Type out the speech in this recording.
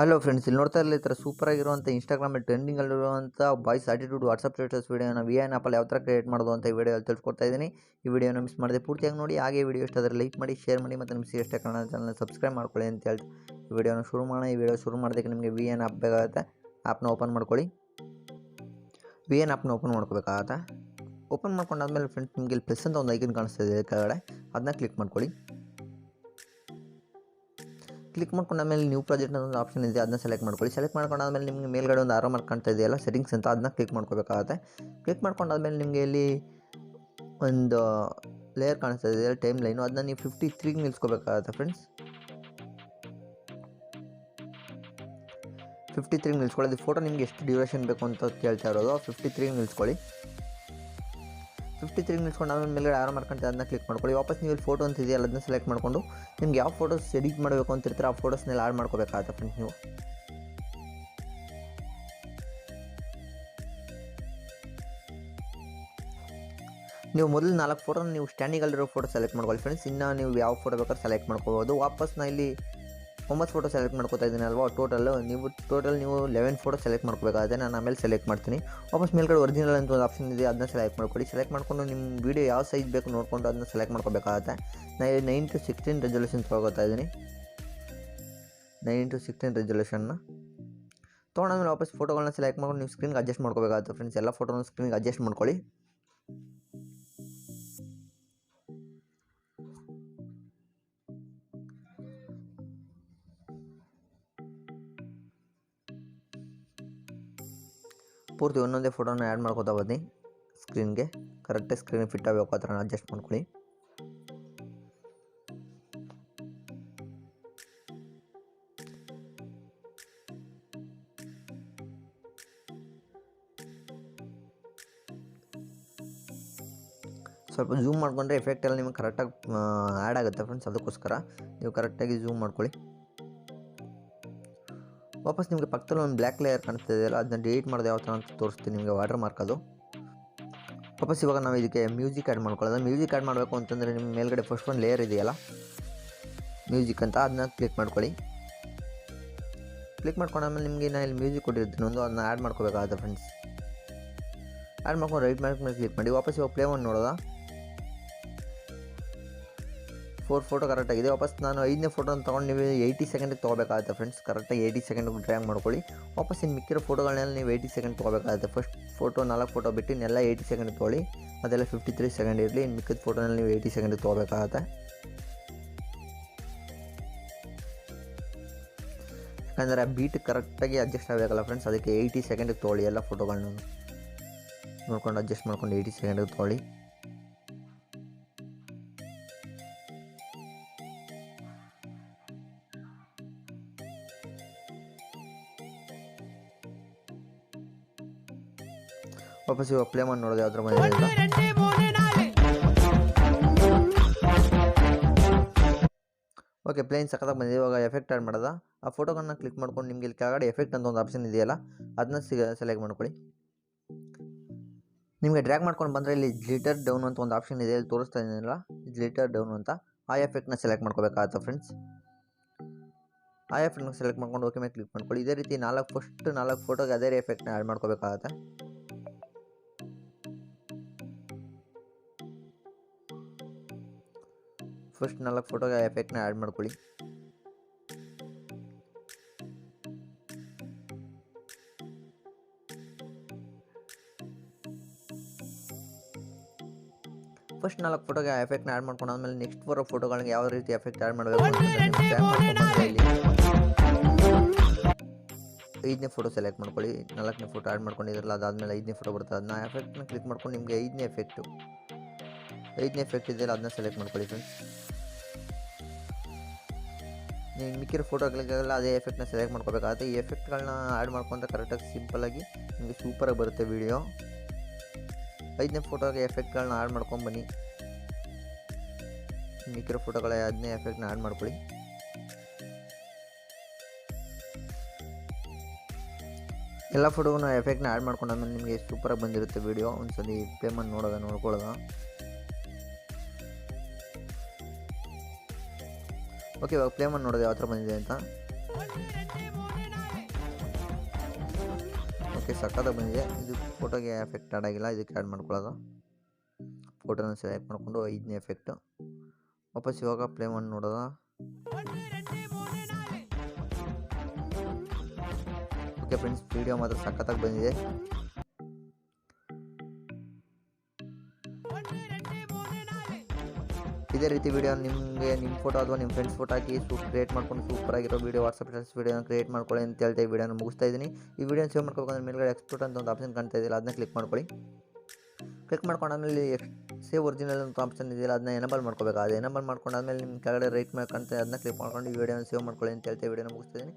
Hello friends, ಇಲ್ಲಿ ನೋಡ್ತಾ ಇರಲಿ ಈ ಥರ ಸೂಪರ್ ಆಗಿರುವಂಥ ಇನ್ಸ್ಟಾಗ್ರಾಮಲ್ಲಿ ಟ್ರೆಂಡಿಂಗಲ್ಲಿರುವಂಥ ಬಾಯ್ಸ್ ಆಟಿಟ್ಯೂಡ್ ವಾಟ್ಸಪ್ ಸ್ಟೇಟಸ್ ವೀಡಿಯೋನ VN ಆ್ಯಪಲ್ಲಿ ಯಾವ ಥರ ಕ್ರಿಯೇಟ್ ಮಾಡೋದು ಅಂತ ಈ ವಿಡಿಯೋಲ್ಲಿ ತಿಳ್ಕೊಡ್ತಾ ಇದ್ದೀನಿ. ಈ ವಿಡಿಯೋನ ಮಿಸ್ ಮಾಡದೆ ಪೂರ್ತಿಯಾಗಿ ನೋಡಿ. ಹಾಗೆ ವಿಡಿಯೋ ಇಷ್ಟ ಆದರೆ ಲೈಕ್ ಮಾಡಿ, ಶೇರ್ ಮಾಡಿ ಮತ್ತು ನಿಮ್ಮ ಎಷ್ಟೇ ಕನ್ನಡ ಚಾನಲ್ನ ಸಬ್ಸ್ಕ್ರೈಬ್ ಮಾಡ್ಕೊಳ್ಳಿ ಅಂತ ಹೇಳ್ತಾ ಈ ವಿಡಿಯೋನ ಶುರು ಮಾಡೋಣ. ಈ ವಿಡಿಯೋ ಶುರು ಮಾಡೋದಕ್ಕೆ ನಿಮಗೆ VN ಆ್ಯಪ್ ಬೇಕಾಗುತ್ತೆ. ಆ್ಯಪ್ನ ಓಪನ್ ಮಾಡ್ಕೊಳ್ಳಿ. VN ಆ್ಯಪ್ನ ಓಪನ್ ಮಾಡ್ಕೋಬೇಕಾಗತ್ತೆ. ಓಪನ್ ಮಾಡ್ಕೊಂಡಾದ್ಮೇಲೆ ಫ್ರೆಂಡ್ಸ್ ನಿಮಗೆ ಇಲ್ಲಿ ಪ್ಲಸ್ ಅಂತ ಒಂದು ಐಕನ್ ಕಾಣಿಸ್ತಾ ಇದೆ ಕೆಳಗಡೆ, ಅದನ್ನ ಕ್ಲಿಕ್ ಮಾಡ್ಕೊಳ್ಳಿ. ಕ್ಲಿಕ್ ಮಾಡ್ಕೊಂಡಾದ್ಮೇಲೆ ನ್ಯೂ ಪ್ರಾಜೆಕ್ಟ್ ಅನ್ನೋ ಒಂದು ಆಪ್ಷನ್ ಇದೆ, ಅದನ್ನ ಸೆಲೆಕ್ಟ್ ಮಾಡ್ಕೊಳ್ಳಿ. ಸೆಲೆಕ್ಟ್ ಮಾಡ್ಕೊಂಡಾದ್ಮೇಲೆ ನಿಮಗೆ ಮೇಲ್ಗಡೆ ಒಂದು ಆರೋ ಮಾರ್ಕ್ ಕಾಣ್ತಾ ಇದೆಯಲ್ಲ, ಸೆಟ್ಟಿಂಗ್ಸ್ ಅಂತ, ಅದನ್ನ ಕ್ಲಿಕ್ ಮಾಡ್ಕೋಬೇಕಾಗುತ್ತೆ. ಕ್ಲಿಕ್ ಮಾಡ್ಕೊಂಡಾದ್ಮೇಲೆ ನಿಮಗೆ ಇಲ್ಲಿ ಒಂದು ಲೇಯರ್ ಕಾಣಿಸ್ತಾ ಇದೆ ಟೈಮ್ ಲೈನು, ಅದನ್ನ ನೀವು 53ಗೆ ನಿಲ್ಸ್ಕೋಬೇಕಾಗುತ್ತೆ ಫ್ರೆಂಡ್ಸ್. 53ಗೆ ನಿಲ್ಸ್ಕೊಳ್ಳೋದು. ಫೋಟೋ ನಿಮಗೆ ಎಷ್ಟು ಡ್ಯೂರೇಷನ್ ಬೇಕು ಅಂತ ಕೇಳ್ತಾ ಇರೋದು, 53ಗೆ ನಿಲ್ಸ್ಕೊಳ್ಳಿ. 53ಗೆ ನಿಲ್ಸ್ಕೊಂಡು ಮೇಲೆ ಆರೋ ಮಾಡ್ಕೊಂತ ಅದನ್ನ ಕ್ಲಿಕ್ ಮಾಡ್ಕೊಳ್ಳಿ. ವಾಪಸ್ ನೀವು ಇಲ್ಲಿ ಫೋಟೋ ಅಂತ ಇದೆಯಲ್ಲ, ಅದನ್ನ ಸೆಲೆಕ್ಟ್ ಮಾಡಿಕೊಂಡು ನಿಮ್ಗೆ ಯಾವ ಫೋಟೋಸ್ ಎಡಿಟ್ ಮಾಡಬೇಕು ಅಂತಿರ್ತಾರೆ ಆ ಫೋಟೋಸ್ನೆಲ್ಲ ಆಡ್ ಮಾಡ್ಕೋಬೇಕಾಗುತ್ತೆ ಫ್ರೆಂಡ್ಸ್. ನೀವು ಮೊದಲು 4 ಫೋಟೋನ ನೀವು ಸ್ಟ್ಯಾಂಡಿಂಗಲ್ಲಿರೋ ಫೋಟೋ ಸೆಲೆಕ್ಟ್ ಮಾಡ್ಕೊಳ್ಳಿ ಫ್ರೆಂಡ್ಸ್. ಇನ್ನು ನೀವು ಯಾವ ಫೋಟೋ ಬೇಕಾದ್ರೆ ಸೆಲೆಕ್ಟ್ ಮಾಡ್ಕೋಬೋದು. ವಾಪಸ್ ನಾನು ಇಲ್ಲಿ 9 ಫೋಟೋ ಸೆಲೆಕ್ಟ್ ಮಾಡ್ಕೋತಾ ಇದ್ದೀನಿ ಅಲ್ವಾ, ಟೋಟಲ್ ನೀವು 11 ಫೋಟೋ ಸೆಲೆಕ್ಟ್ ಮಾಡ್ಕೋಬೇಕಾಗುತ್ತೆ. ನಾನು ಆಮೇಲೆ ಸೆಲೆಕ್ಟ್ ಮಾಡ್ತೀನಿ. ವಾಪಸ್ ಮೇಲ್ಗಡೆ ಒರಿಜಿನಲ್ ಅಂತ ಒಂದು ಆಪ್ಷನ್ ಇದೆ, ಅದನ್ನ ಸೆಲೆಕ್ಟ್ ಮಾಡ್ಕೊಳ್ಳಿ. ಸೆಲೆಕ್ಟ್ ಮಾಡ್ಕೊಂಡು ನಿಮ್ಮ ವೀಡಿಯೋ ಯಾವ ಸೈಜ್ ಬೇಕು ನೋಡಿಕೊಂಡು ಅದನ್ನ ಸೆಲೆಕ್ಟ್ ಮಾಡ್ಕೋಬೇಕಾಗುತ್ತೆ. ನಾನು 9:16 ರೆಸಲ್ಯೂಷನ್ ತೊಗೋತಾ ಇದ್ದೀನಿ. 9:16 ರೆಸಲ್ಯೂಷನ್ನ ತೊಗೊಂಡಾದ್ಮೇಲೆ ವಾಪಸ್ ಫೋಟೋಗಳನ್ನ ಸೆಲೆಕ್ಟ್ ಮಾಡ್ಕೊಂಡು ನೀವು ಸ್ಕ್ರೀನ್ಗೆ ಅಡ್ಜಸ್ಟ್ ಮಾಡ್ಕೋಬೇಕಾಗುತ್ತೆ ಫ್ರೆಂಡ್ಸ್. ಎಲ್ಲ ಫೋಟೋನ ಸ್ಕ್ರೀನ್ಗೆ ಅಡ್ಜಸ್ಟ್ ಮಾಡ್ಕೊಳ್ಳಿ. ಪೂರ್ತಿ ಒಂದೊಂದೇ ಫೋಟೋನ ಆ್ಯಡ್ ಮಾಡ್ಕೋತಾ ಬನ್ನಿ ಸ್ಕ್ರೀನ್ಗೆ. ಕರೆಕ್ಟಾಗಿ ಸ್ಕ್ರೀನ್ ಫಿಟ್ ಆಗಬೇಕು ಆ ಥರ ಅಡ್ಜಸ್ಟ್ ಮಾಡ್ಕೊಳ್ಳಿ. ಸ್ವಲ್ಪ ಝೂಮ್ ಮಾಡಿಕೊಂಡ್ರೆ ಎಫೆಕ್ಟ್ ಎಲ್ಲ ನಿಮಗೆ ಕರೆಕ್ಟಾಗಿ ಆ್ಯಡ್ ಆಗುತ್ತೆ ಫ್ರೆಂಡ್ಸ್. ಅದಕ್ಕೋಸ್ಕರ ನೀವು ಕರೆಕ್ಟಾಗಿ ಝೂಮ್ ಮಾಡ್ಕೊಳ್ಳಿ. ವಾಪಸ್ ನಿಮಗೆ ಪಕ್ಕದಲ್ಲಿ ಒಂದು ಬ್ಲ್ಯಾಕ್ ಲೇಯರ್ ಕಾಣಿಸ್ತಾ ಇದೆಯಲ್ಲ, ಅದನ್ನ ಡಿಲೀಟ್ ಮಾಡೋದು ಯಾವ ಥರ ಅಂತ ತೋರಿಸ್ತೀನಿ ನಿಮಗೆ, ವಾಟರ್ ಮಾರ್ಕ್ ಅದು. ವಾಪಸ್ ಇವಾಗ ನಾವು ಇದಕ್ಕೆ ಮ್ಯೂಸಿಕ್ ಆ್ಯಡ್ ಮಾಡ್ಕೊಳ್ಳೋದು. ಮ್ಯೂಸಿಕ್ ಆ್ಯಡ್ ಮಾಡಬೇಕು ಅಂತಂದರೆ ನಿಮ್ಮ ಮೇಲ್ಗಡೆ ಫಸ್ಟ್ ಒಂದು ಲೇಯರ್ ಇದೆಯಲ್ಲ ಮ್ಯೂಸಿಕ್ ಅಂತ, ಅದನ್ನ ಕ್ಲಿಕ್ ಮಾಡ್ಕೊಳ್ಳಿ. ಕ್ಲಿಕ್ ಮಾಡ್ಕೊಂಡಾದ್ಮೇಲೆ ನಿಮಗೆ ನಾನು ಇಲ್ಲಿ ಮ್ಯೂಸಿಕ್ ಕೊಟ್ಟಿರ್ತೀನಿ ಒಂದು, ಅದನ್ನ ಆ್ಯಡ್ ಮಾಡ್ಕೋಬೇಕಾಗುತ್ತೆ ಫ್ರೆಂಡ್ಸ್. ಆ್ಯಡ್ ಮಾಡ್ಕೊಂಡು ರೈಟ್ ಮಾರ್ಕ್ ಮೇಲೆ ಕ್ಲಿಕ್ ಮಾಡಿ. ವಾಪಸ್ ಇವಾಗ ಪ್ಲೇ ಮಾಡಿ ನೋಡೋದಾ, 4 ಫೋಟೋ ಕರೆಕ್ಟಾಗಿದೆ. ವಾಪಸ್ ನಾನು 5ನೇ ಫೋಟೋನ ತೊಗೊಂಡು ನೀವು 80 ಸೆಕೆಂಡಿಗೆ ತೊಗೋಬೇಕಾಗುತ್ತೆ ಫ್ರೆಂಡ್ಸ್. ಕರೆಕ್ಟಾಗಿ 80 ಸೆಕೆಂಡಿಗೆ ಡ್ರ್ಯಾಗ್ ಮಾಡ್ಕೊಳ್ಳಿ. ವಾಪಸ್ ಇನ್ನು ಮಿಕ್ಕಿರೋ ಫೋಟೋಗಳನ್ನೆಲ್ಲ ನೀವು 80 ಸೆಕೆಂಡ್ ತೊಗೋಬೇಕಾಗುತ್ತೆ. ಫಸ್ಟ್ ಫೋಟೋ 4 ಫೋಟೋ ಬಿಟ್ಟು ಇನ್ನೆಲ್ಲ 80 ಸೆಕೆಂಡಿಗೆ ತೊಗೊಳ್ಳಿ. ಅದೆಲ್ಲ 53 ಸೆಕೆಂಡ್ ಇರಲಿ. ಇನ್ನು ಮಿಕ್ಕಿದ ಫೋಟೋನಲ್ಲಿ ನೀವು 80 ಸೆಕೆಂಡಿಗೆ ತೊಗೋಬೇಕಾಗುತ್ತೆ. ಯಾಕಂದರೆ ಆ ಬೀಟ್ ಕರೆಕ್ಟಾಗಿ ಅಡ್ಜಸ್ಟ್ ಆಗಬೇಕಲ್ಲ ಫ್ರೆಂಡ್ಸ್, ಅದಕ್ಕೆ 80 ಸೆಕೆಂಡಿಗೆ ತೊಗೊಳ್ಳಿ. ಎಲ್ಲ ಫೋಟೋಗಳನ್ನ ನೋಡ್ಕೊಂಡು ಅಡ್ಜಸ್ಟ್ ಮಾಡ್ಕೊಂಡು 80 ಸೆಕೆಂಡಿಗೆ ತೊಗೊಳ್ಳಿ. ವಾಪಸ್ ಇವಾಗ ಪ್ಲೇ ಮಾಡಿ ನೋಡೋದು ಯಾವ ಥರ ಬಂದಿದೆ ಅಂತ. ಓಕೆ, ಪ್ಲೇನ್ ಸಖತ್ತಾಗಿ ಬಂದಿದೆ. ಇವಾಗ ಎಫೆಕ್ಟ್ ಆ್ಯಡ್ ಮಾಡೋದ. ಆ ಫೋಟೋಗಳನ್ನ ಕ್ಲಿಕ್ ಮಾಡ್ಕೊಂಡು ನಿಮಗೆ ಇಲ್ಲಿ ಕೆಳಗಡೆ ಎಫೆಕ್ಟ್ ಅಂತ ಒಂದು ಆಪ್ಷನ್ ಇದೆಯಲ್ಲ, ಅದನ್ನ ಸೆಲೆಕ್ಟ್ ಮಾಡ್ಕೊಳ್ಳಿ. ನಿಮಗೆ ಡ್ರ್ಯಾಗ್ ಮಾಡ್ಕೊಂಡು ಬಂದರೆ ಇಲ್ಲಿ ಗ್ಲಿಟರ್ ಡೌನ್ ಅಂತ ಒಂದು ಆಪ್ಷನ್ ಇದೆ, ಇಲ್ಲಿ ತೋರಿಸ್ತಾ ಇದೀನಲ್ಲ ಗ್ಲಿಟರ್ ಡೌನ್ ಅಂತ, ಆ ಎಫೆಕ್ಟ್ನ ಸೆಲೆಕ್ಟ್ ಮಾಡ್ಕೋಬೇಕಾಗುತ್ತೆ ಫ್ರೆಂಡ್ಸ್. ಆ ಎಫೆಕ್ಟ್ನ ಸೆಲೆಕ್ಟ್ ಮಾಡ್ಕೊಂಡು ಓಕೆ ಮೇಲೆ ಕ್ಲಿಕ್ ಮಾಡ್ಕೊಳ್ಳಿ. ಇದೇ ರೀತಿ 4 ಫೋಟೋಗೆ ಅದೇ ಎಫೆಕ್ಟ್ನ ಆ್ಯಡ್ ಮಾಡ್ಕೋಬೇಕಾಗುತ್ತೆ. ಫಸ್ಟ್ 4 ಫೋಟೋಗೆ ಎಫೆಕ್ಟ್ನ ಆ್ಯಡ್ ಮಾಡ್ಕೊಳ್ಳಿ. ಫಸ್ಟ್ 4 ಫೋಟೋಗೆ ಎಫೆಕ್ಟ್ನ ಆ್ಯಡ್ ಮಾಡ್ಕೊಂಡಾದ್ಮೇಲೆ ನೆಕ್ಸ್ಟ್ ಬರೋ ಫೋಟೋಗಳಿಗೆ ಯಾವ ರೀತಿ ಎಫೆಕ್ಟ್ ಆ್ಯಡ್ ಮಾಡಬೇಕು ಅಂತ 5ನೇ ಫೋಟೋ ಸೆಲೆಕ್ಟ್ ಮಾಡ್ಕೊಳ್ಳಿ. 4ನೇ ಫೋಟೋ ಆ್ಯಡ್ ಮಾಡ್ಕೊಂಡಿದ್ರಲ್ಲ, ಅದಾದಮೇಲೆ 5ನೇ ಫೋಟೋ ಬರ್ತದೆ. ಅದನ್ನ ಎಫೆಕ್ಟ್ನ ಕ್ಲಿಕ್ ಮಾಡ್ಕೊಂಡು ನಿಮಗೆ 5ನೇ ಎಫೆಕ್ಟ್ ಇದೆಯಲ್ಲ, ಅದನ್ನ ಸೆಲೆಕ್ಟ್ ಮಾಡ್ಕೊಳ್ಳಿ ಫ್ರೆಂಡ್ಸ್. ನೀವು ಮಿಕ್ಕಿರೋ ಫೋಟೋಗಳಿಗೆಲ್ಲ ಅದೇ ಎಫೆಕ್ಟ್ನ ಸೆಲೆಕ್ಟ್ ಮಾಡ್ಕೋಬೇಕಾಗುತ್ತೆ. ಈ ಎಫೆಕ್ಟ್ಗಳನ್ನ ಆ್ಯಡ್ ಮಾಡ್ಕೊಂತ ಕರೆಕ್ಟಾಗಿ ಸಿಂಪಲಾಗಿ ನಿಮಗೆ ಸೂಪರಾಗಿ ಬರುತ್ತೆ ವಿಡಿಯೋ. 5ನೇ ಫೋಟೋಗೆ ಎಫೆಕ್ಟ್ಗಳನ್ನ ಆ್ಯಡ್ ಮಾಡ್ಕೊಂಬನ್ನಿ. ಮಿಕ್ಕಿರೋ ಫೋಟೋಗಳ 5ನೇ ಎಫೆಕ್ಟ್ನ ಆ್ಯಡ್ ಮಾಡ್ಕೊಳ್ಳಿ. ಎಲ್ಲ ಫೋಟೋಗೂ ಎಫೆಕ್ಟ್ನ ಆ್ಯಡ್ ಮಾಡ್ಕೊಂಡಾದ್ಮೇಲೆ ನಿಮಗೆ ಸೂಪರಾಗಿ ಬಂದಿರುತ್ತೆ ವಿಡಿಯೋ. ಒಂದ್ಸಲಿ ಪ್ಲೇ ಮಾಡಿ ನೋಡ್ಕೊಳ್ಳೋದ. ಓಕೆ, ಇವಾಗ ಪ್ಲೇ ಮಾಡಿ ನೋಡೋದು ಯಾವ ಥರ ಬಂದಿದೆ ಅಂತ. ಓಕೆ, ಸಕ್ಕತ್ತಾಗಿ ಬಂದಿದೆ. ಇದು ಫೋಟೋಗೆ ಎಫೆಕ್ಟ್ ಆ್ಯಡ್ ಆಗಿಲ್ಲ, ಇದಕ್ಕೆ ಆ್ಯಡ್ ಮಾಡ್ಕೊಳ್ಳೋದು. ಫೋಟೋನ ಸೆಲೆಕ್ಟ್ ಮಾಡಿಕೊಂಡು 5ನೇ ಎಫೆಕ್ಟು ವಾಪಸ್ ಇವಾಗ ಪ್ಲೇ ಮಾಡಿ ನೋಡೋದು. ಓಕೆ ಫ್ರೆಂಡ್ಸ್, ವಿಡಿಯೋ ಮಾತ್ರ ಸಕ್ಕತ್ತಾಗಿ ಬಂದಿದೆ. ಇದೇ ರೀತಿ ವಿಡಿಯೋ ನಿಮಗೆ ನಿಮ್ಮ ಫೋಟೋ ಅಥವಾ ನಿಮ್ಮ ಫ್ರೆಂಡ್ಸ್ ಫೋಟೋ ಹಾಕಿ ಕ್ರಿಯೇಟ್ ಮಾಡ್ಕೊಂಡು ಸೂಪರಾಗಿರೋ ವಿಡಿಯೋ ವಾಟ್ಸಪ್ ಸ್ಟೇಟಸ್ ವಿಡಿಯೋನ ಕ್ರಿಯೇಟ್ ಮಾಡ್ಕೊಳ್ಳಿ ಅಂತ ಹೇಳ್ತಾ ಈ ವಿಡಿಯೋನ ಮುಗಿಸ್ತಾ ಇದ್ದೀನಿ. ಈ ವಿಡಿಯೋನ ಸೇವ್ ಮಾಡ್ಕೋಬೇಕಂದ್ರೆ ಮೇಲ್ಗಡೆ ಎಕ್ಸ್ಪೋರ್ಟ್ ಅಂತ ಒಂದು ಆಪ್ಷನ್ ಕಾಣ್ತಾ ಇದೆಯಲ್ಲ, ಅದನ್ನ ಕ್ಲಿಕ್ ಮಾಡ್ಕೊಳ್ಳಿ. ಕ್ಲಿಕ್ ಮಾಡ್ಕೊಂಡಾದ್ಮೇಲೆ ಸೇವ್ ಒರಿಜಿನಲ್ ಅಂತ ಆಪ್ಷನ್ ಇದೆಯಲ್ಲ, ಅದನ್ನ ಎನೇಬಲ್ ಮಾಡ್ಕೋಬೇಕು. ಅದು ಎನೇಬಲ್ ಮಾಡ್ಕೊಂಡಾದ್ಮೇಲೆ ನಿಮ್ಮ ಕೆಳಗಡೆ ರೈಟ್ ಮೇಲೆ ಕಾಣ್ತಾ ಅದನ್ನ ಕ್ಲಿಕ್ ಮಾಡ್ಕೊಂಡು ಈ ವಿಡಿಯೋನ ಸೇವ್ ಮಾಡ್ಕೊಳ್ಳಿ ಅಂತ ಹೇಳ್ತಾ ವಿಡಿಯೋನ ಮುಗಿಸ್ತಿದ್ದೀನಿ.